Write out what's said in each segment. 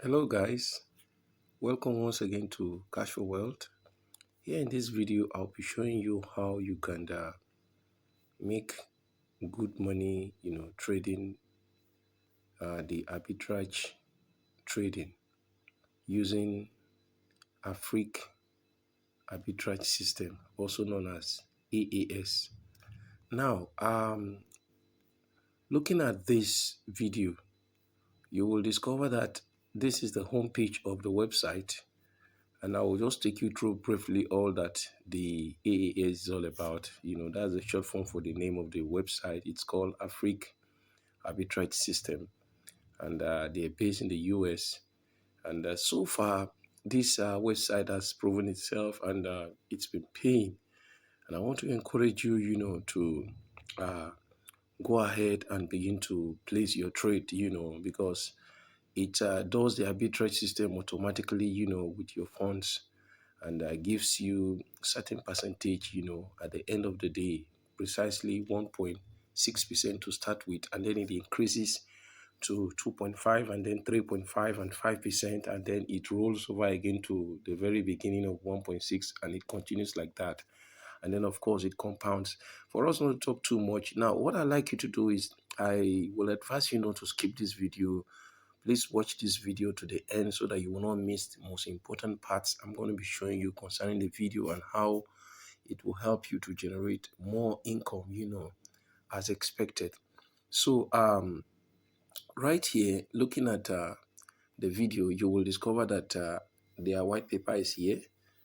Hello guys, welcome once again to Cash for Wealth. Here in this video, I'll be showing you how you can make good money, trading the arbitrage trading using Afriq Arbitrage system, also known as AAS. Now, looking at this video, you will discover that this is the homepage of the website. And I will just take you through briefly all that the AAS is all about. That's the short form for the name of the website. It's called Afriq Arbitrage System, and they're based in the US. And so far, this website has proven itself, and it's been paying. And I want to encourage you, to go ahead and begin to place your trade, because it does the arbitrage system automatically, with your funds, and gives you certain percentage, at the end of the day, precisely 1.6% to start with, and then it increases to 2.5 and then 3.5 and 5%, and then it rolls over again to the very beginning of 1.6, and it continues like that. And then of course it compounds. For us not to talk too much, now what I like you to do is I will advise you not to skip this video. Please watch this video to the end so that you will not miss the most important parts I'm going to be showing you concerning the video and how it will help you to generate more income, as expected. So, right here, looking at the video, you will discover that their white paper is here.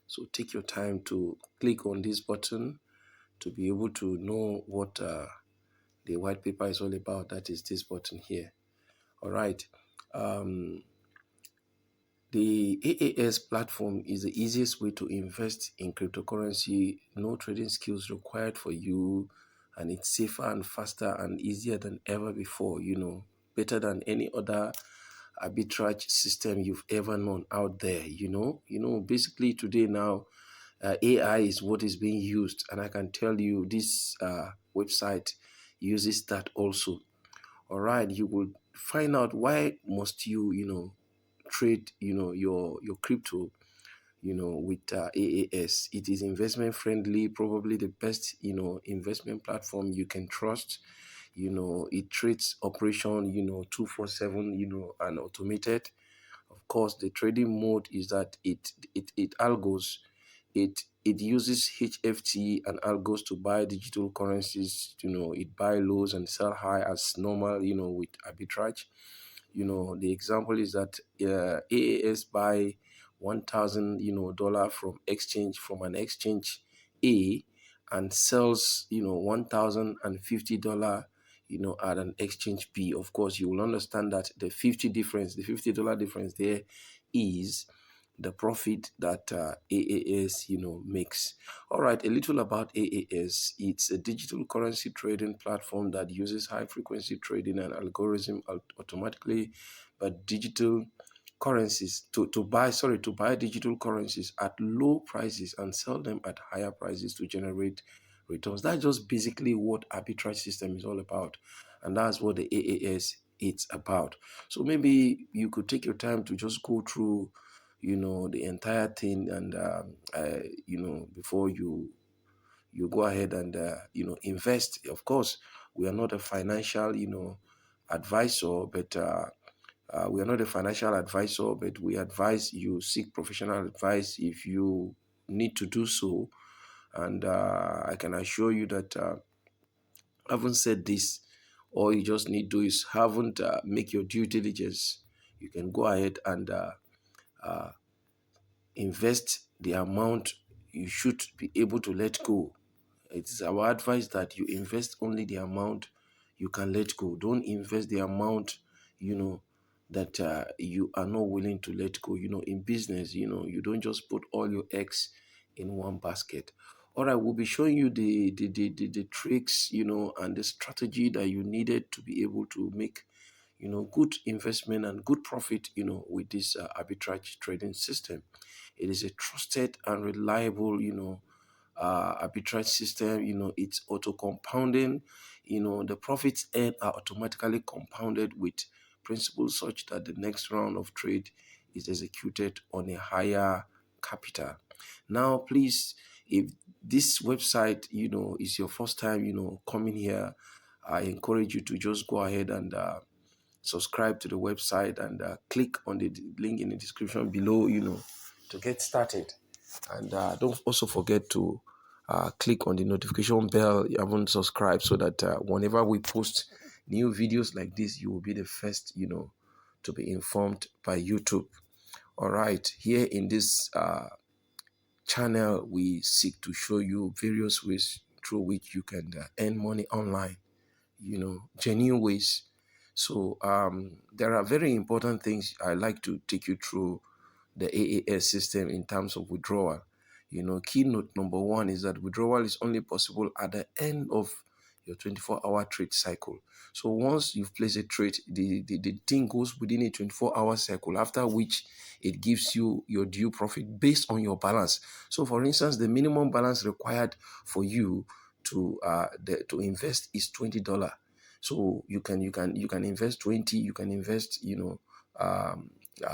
So take your time to click on this button to be able to know what the white paper is all about. That is this button here. All right. The AAS platform is the easiest way to invest in cryptocurrency. No trading skills required for you, and it's safer and faster and easier than ever before, better than any other arbitrage system you've ever known out there, basically today now, AI is what is being used, and I can tell you this website uses that also. All right, you will find out why must you, trade, your crypto, with AAS. It is investment friendly, probably the best, investment platform you can trust. It trades operation, 247, and automated. Of course, the trading mode is that it algos, it uses HFT and algos to buy digital currencies. It buy lows and sell high as normal, with arbitrage. The example is that AAS buy 1,000 dollar from an exchange A, and sells $1,050 at an exchange B. Of course, you will understand that the $50 difference there is the profit that AAS makes. All right, a little about AAS. It's a digital currency trading platform that uses high frequency trading and algorithm automatically, but digital currencies to buy digital currencies at low prices and sell them at higher prices to generate returns. That's just basically what arbitrage system is all about, and that's what the AAS it's about. So maybe you could take your time to just go through the entire thing, and before you go ahead and invest. Of course, we are not a financial advisor, but we are not a financial advisor, but we advise you seek professional advice if you need to do so. And I can assure you that having said this, all you just need to do is haven't make your due diligence. You can go ahead and uh, invest the amount you should be able to let go. It's our advice that you invest only the amount you can let go. Don't invest the amount, that you are not willing to let go. In business, you don't just put all your eggs in one basket. All right, we'll be showing you the tricks, and the strategy that you needed to be able to make, good investment and good profit, with this arbitrage trading system. It is a trusted and reliable, arbitrage system. It's auto compounding. The profits earned are automatically compounded with principle such that the next round of trade is executed on a higher capital. Now, please, if this website, is your first time, coming here, I encourage you to just go ahead and subscribe to the website and click on the link in the description below, to get started. And don't also forget to click on the notification bell you haven't subscribed, so that whenever we post new videos like this, you will be the first, to be informed by YouTube. All right, here in this channel, we seek to show you various ways through which you can earn money online, genuine ways. So there are very important things I like to take you through the AAS system in terms of withdrawal. Keynote number one is that withdrawal is only possible at the end of your 24-hour trade cycle. So once you've placed a trade, the thing goes within a 24-hour cycle, after which it gives you your due profit based on your balance. So for instance, the minimum balance required for you to invest is $20. So you can invest 20, you can invest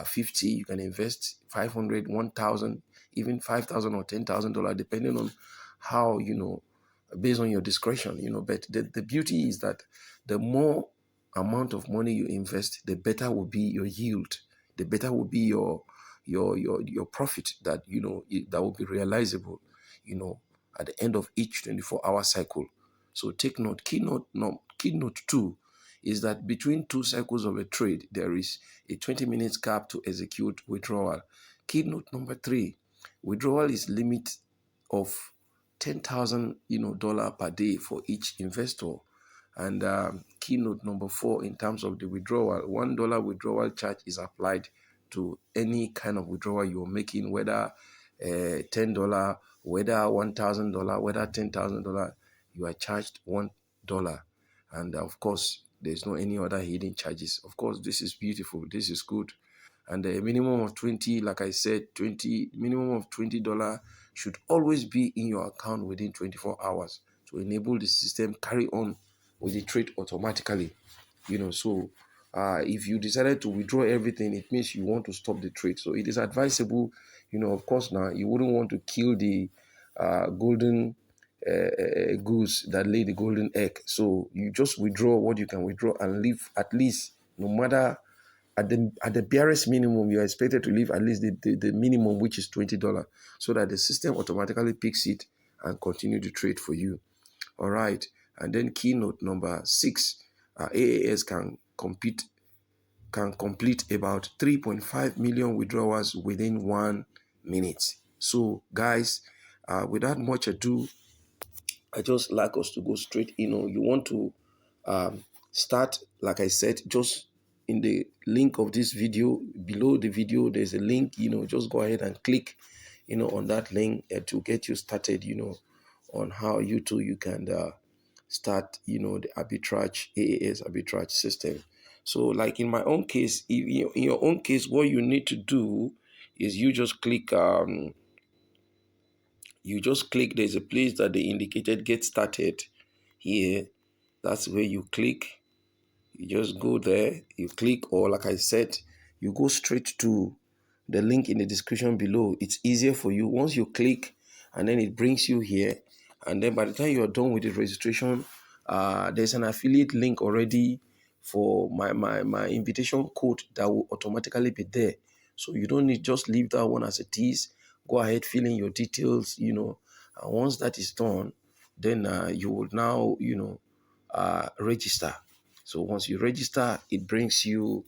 50, you can invest 500, 1,000, even 5,000 or $10,000, depending on how, based on your discretion, but the beauty is that the more amount of money you invest, the better will be your yield, the better will be your profit that, that will be realizable, at the end of each 24-hour cycle. So take note. Keynote two is that between two cycles of a trade, there is a 20 minutes gap to execute withdrawal. Keynote number three, withdrawal is limit of $10,000 per day for each investor. And keynote number four, in terms of the withdrawal, $1 withdrawal charge is applied to any kind of withdrawal you're making, whether $10, whether $1,000, whether $10,000, you are charged $1. And of course, there's no any other hidden charges. Of course, this is beautiful. This is good. And a minimum of 20, like I said, minimum of $20 should always be in your account within 24 hours to enable the system carry on with the trade automatically. So if you decided to withdraw everything, it means you want to stop the trade. So it is advisable, of course, now you wouldn't want to kill the golden goose that lay the golden egg. So you just withdraw what you can withdraw and leave, at least, no matter at the barest minimum, you are expected to leave at least the minimum, which is $20, so that the system automatically picks it and continue to trade for you. All right. And then keynote number six, AAS can complete about 3.5 million withdrawals within 1 minute. So guys, without much ado, I just like us to go straight. You want to start, like I said, just in the link of this video, below the video, there's a link, just go ahead and click, on that link to get you started, on how you can start, the arbitrage, AAS arbitrage system. So like in my own case, in your own case, what you need to do is you just click, there's a place that they indicated, get started here. That's where you click. You just go there, you click, or like I said, you go straight to the link in the description below. It's easier for you. Once you click, and then it brings you here, and then by the time you're done with the registration, there's an affiliate link already for my invitation code that will automatically be there. So you don't need, just leave that one as it is. Go ahead, fill in your details, and once that is done, then you will now, register. So once you register, it brings you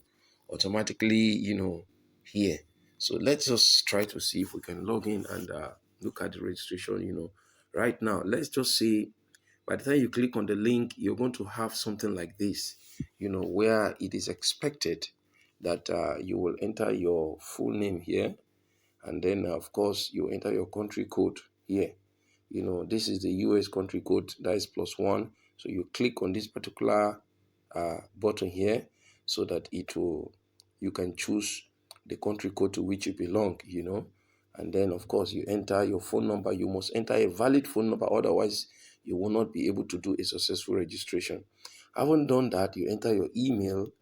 automatically, here. So let's just try to see if we can log in and look at the registration, right now. Let's just say by the time you click on the link, you're going to have something like this, where it is expected that you will enter your full name here. And then, of course, you enter your country code here. This is the US country code, that is +1. So you click on this particular button here, so that you can choose the country code to which you belong, and then of course you enter your phone number. You must enter a valid phone number, otherwise you will not be able to do a successful registration. Having done that, you enter your email,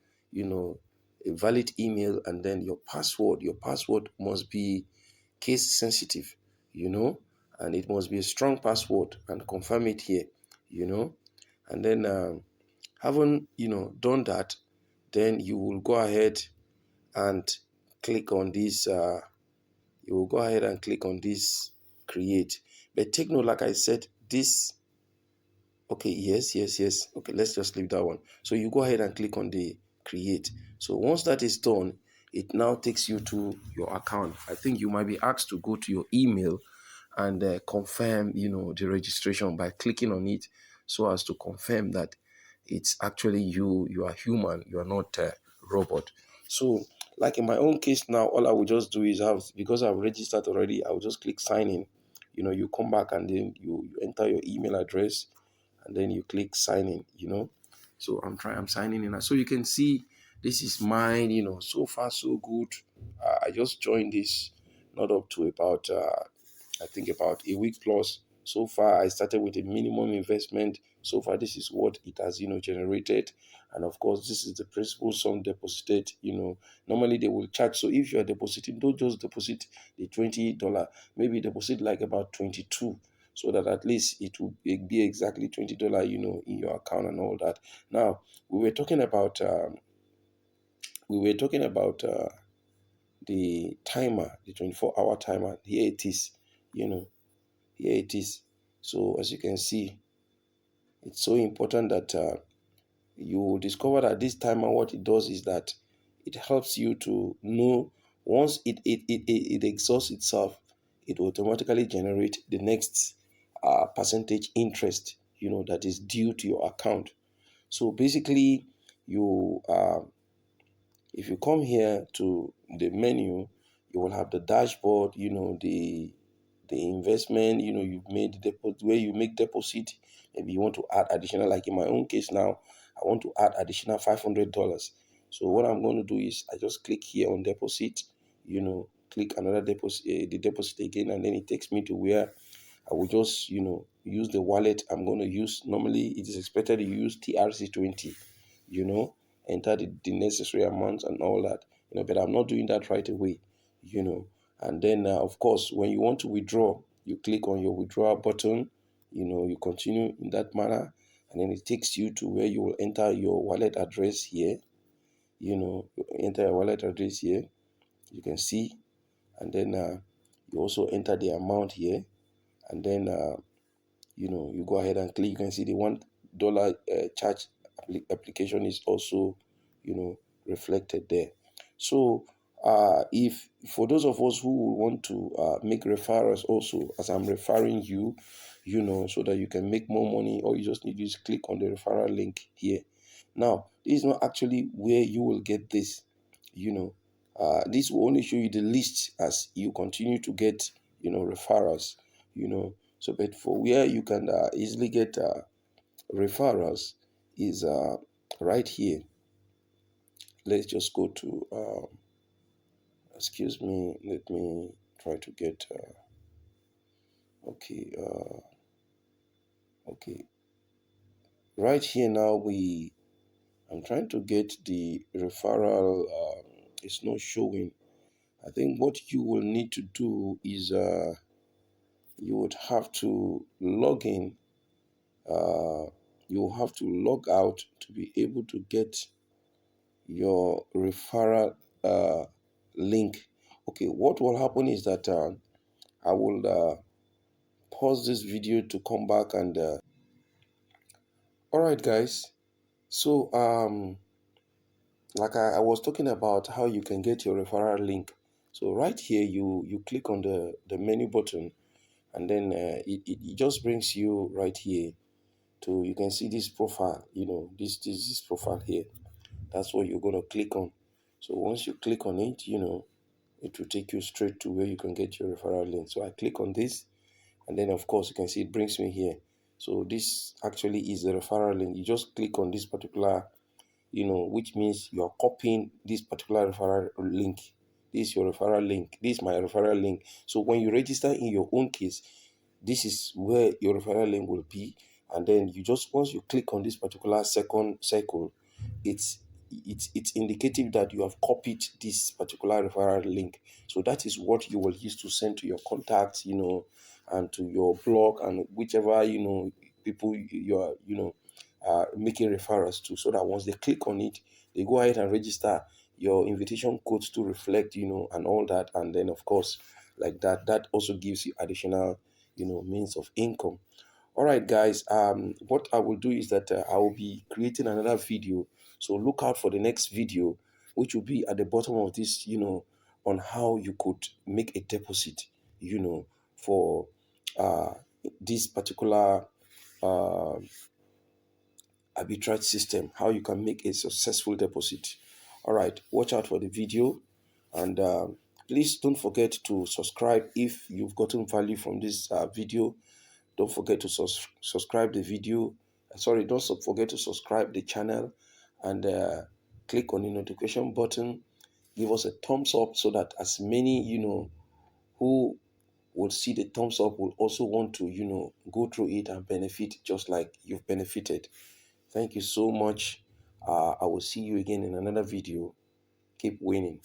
a valid email, and then your password. Your password must be case sensitive, and it must be a strong password, and confirm it here, and then having done that, then you will go ahead and click on this create. But take note, like I said, this okay, yes. Okay, let's just leave that one. So you go ahead and click on the create. So once that is done, it now takes you to your account. I think you might be asked to go to your email and confirm, the registration by clicking on it, so as to confirm that it's actually you. You are human. You are not a robot. So, like in my own case now, all I will just do is because I've registered already, I will just click sign in. You come back and then you enter your email address, and then you click sign in. So I'm signing in. So you can see this is mine, so far so good. I just joined this not up to about I think about a week plus. So far, I started with a minimum investment. So far, this is what it has, generated. And of course, this is the principal sum deposited. Normally they will charge. So if you are depositing, don't just deposit the $20. Maybe deposit like about 22, so that at least it will be exactly $20, in your account and all that. Now, we were talking about the timer, the 24-hour timer. Here it is. You know, Here it is. So as you can see, it's so important that you discover that this timer, what it does is that it helps you to know once it exhausts itself, it will automatically generate the next percentage interest, that is due to your account. So basically, you if you come here to the menu, you will have the dashboard, the investment, you've made deposit, where you make deposit. Maybe you want to add additional, like in my own case now, I want to add additional $500. So what I'm going to do is I just click here on deposit, click another deposit, the deposit again, and then it takes me to where I will just, use the wallet I'm going to use. Normally, it is expected you use TRC20, you know, enter the necessary amounts and all that, but I'm not doing that right away, you know. And then, of course, when you want to withdraw, you click on your withdraw button, you continue in that manner, and then it takes you to where you will enter your wallet address here, you enter your wallet address here, you can see, and then you also enter the amount here, and then you go ahead and click. You can see the $1 charge application is also reflected there. So if for those of us who want to make referrals also, as I'm referring you, so that you can make more money, all you just need is click on the referral link here. Now, this is not actually where you will get this. This will only show you the list as you continue to get referrals. So, but for where you can easily get referrals is right here. Let's just go to excuse me, let me try to get okay okay, right here now I'm trying to get the referral. It's not showing. I think what you will need to do is you would have to log in. You will have to log out to be able to get your referral link. Okay, what will happen is that I will pause this video to come back and all right, guys. So like I was talking about how you can get your referral link. So right here, you click on the menu button, and then it just brings you right here to, you can see this profile, this profile here. That's what you're going to click on. So once you click on it, it will take you straight to where you can get your referral link. So I click on this, and then of course you can see it brings me here. So this actually is the referral link. You just click on this particular, which means you're copying this particular referral link. This is your referral link. This is my referral link. So when you register in your own case, this is where your referral link will be. And then you just, once you click on this particular second circle, it's it's indicative that you have copied this particular referral link. So that is what you will use to send to your contacts, and to your blog, and whichever, people you are, making referrals to, so that once they click on it, they go ahead and register your invitation codes to reflect, and all that. And then, of course, like that also gives you additional, means of income. All right, guys. What I will do is that I will be creating another video. So look out for the next video, which will be at the bottom of this, on how you could make a deposit, for uh, this particular uh, arbitrage system, how you can make a successful deposit. All right, watch out for the video, and please don't forget to subscribe if you've gotten value from this video. Don't forget to subscribe the video. Sorry, don't forget to subscribe the channel, and click on the notification button. Give us a thumbs up so that as many, who would see the thumbs up will also want to, go through it and benefit just like you've benefited. Thank you so much. I will see you again in another video. Keep winning.